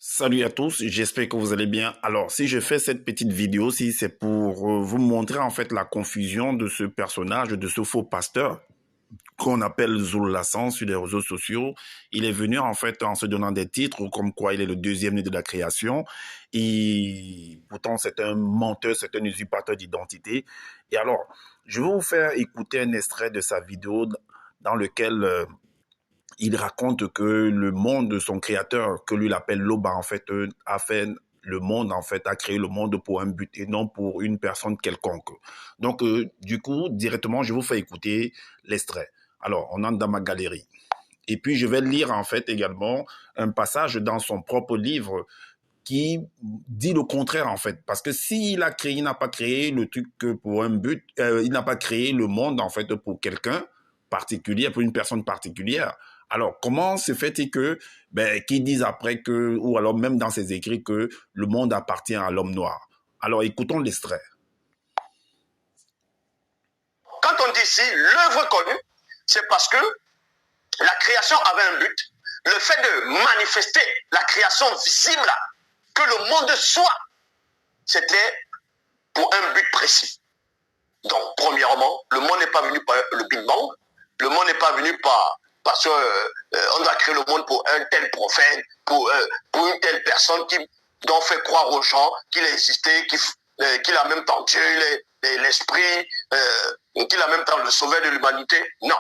Salut à tous, j'espère que vous allez bien. Alors, si je fais cette petite vidéo, si c'est pour vous montrer en fait la confusion de ce personnage, de ce faux pasteur qu'on appelle Zulu Lassan sur les réseaux sociaux. Il est venu en fait en se donnant des titres comme quoi il est le deuxième né de la création. Et pourtant, c'est un menteur, c'est un usurpateur d'identité. Et alors, je vais vous faire écouter un extrait de sa vidéo dans lequel il raconte que le monde de son créateur, que lui l'appelle Loba, en fait, a fait le monde, en fait, a créé le monde pour un but et non pour une personne quelconque. Donc, du coup, directement, je vous fais écouter l'extrait. Alors, on entre dans ma galerie. Et puis, je vais lire, en fait, également un passage dans son propre livre qui dit le contraire, en fait. Parce que s'il a créé, il n'a pas créé le truc pour un but, il n'a pas créé le monde, en fait, pour quelqu'un particulier, pour une personne particulière. Alors, comment se fait-il que, qu'ils disent après que, ou alors même dans ses écrits, que le monde appartient à l'homme noir? Alors, écoutons l'extrait. Quand on dit ici l'œuvre connue, c'est parce que la création avait un but. Le fait de manifester la création visible, que le monde soit, c'était pour un but précis. Donc, premièrement, le monde n'est pas venu par le Big Bang. Le monde n'est pas venu parce qu'on doit créer le monde pour un tel prophète, pour une telle personne qui doit faire croire aux gens qu'il a existé, qu'il a en même temps Dieu, l'esprit, qu'il a en même temps le sauveur de l'humanité. Non.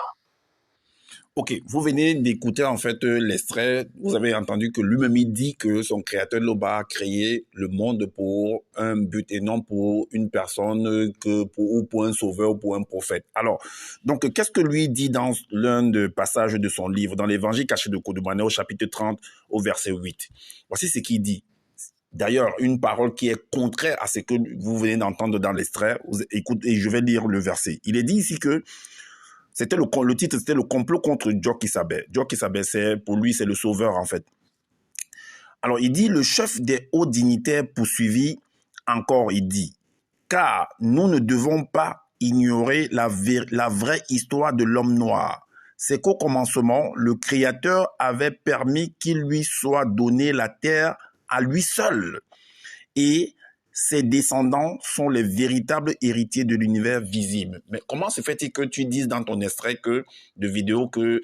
Ok, vous venez d'écouter en fait l'extrait. Vous avez entendu que lui-même il dit que son créateur Loba a créé le monde pour un but et non pour une personne ou pour un sauveur ou pour un prophète. Alors, donc qu'est-ce que lui dit dans l'un des passages de son livre, dans l'Évangile caché de Kodumane au chapitre 30 au verset 8. Voici ce qu'il dit. D'ailleurs, une parole qui est contraire à ce que vous venez d'entendre dans l'extrait. Écoutez, et je vais lire le verset. Il est dit ici que le titre, c'était le complot contre Djoki Sabé. Djoki Sabé, pour lui, c'est le sauveur, en fait. Alors, il dit, le chef des hauts dignitaires poursuivi, encore, il dit, car nous ne devons pas ignorer la vraie histoire de l'homme noir. C'est qu'au commencement, le Créateur avait permis qu'il lui soit donné la terre à lui seul. Et ses descendants sont les véritables héritiers de l'univers visible. Mais comment se fait-il que tu dises dans ton extrait de vidéo que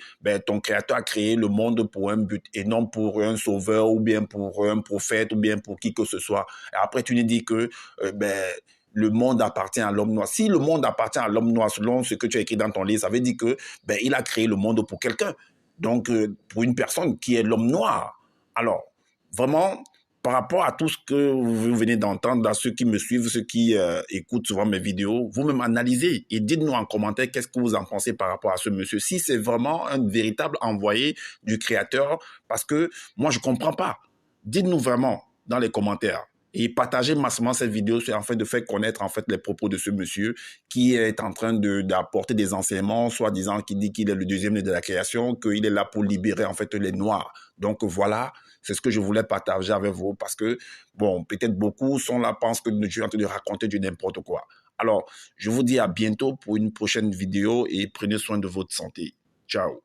ton créateur a créé le monde pour un but et non pour un sauveur ou bien pour un prophète ou bien pour qui que ce soit? Et après, tu nous dis que le monde appartient à l'homme noir. Si le monde appartient à l'homme noir, selon ce que tu as écrit dans ton livre, ça veut dire que il a créé le monde pour quelqu'un. Donc, pour une personne qui est l'homme noir. Alors, vraiment, par rapport à tout ce que vous venez d'entendre, à ceux qui me suivent, ceux qui écoutent souvent mes vidéos, vous-même analysez et dites-nous en commentaire qu'est-ce que vous en pensez par rapport à ce monsieur. Si c'est vraiment un véritable envoyé du Créateur, parce que moi, je ne comprends pas. Dites-nous vraiment dans les commentaires. Et partagez massivement cette vidéo afin de faire connaître en fait les propos de ce monsieur qui est en train d'apporter des enseignements, soi-disant qui dit qu'il est le deuxième né de la création, qu'il est là pour libérer en fait les Noirs. Donc voilà, c'est ce que je voulais partager avec vous parce que, bon, peut-être beaucoup sont là, pensent que je suis en train de raconter du n'importe quoi. Alors, je vous dis à bientôt pour une prochaine vidéo et prenez soin de votre santé. Ciao.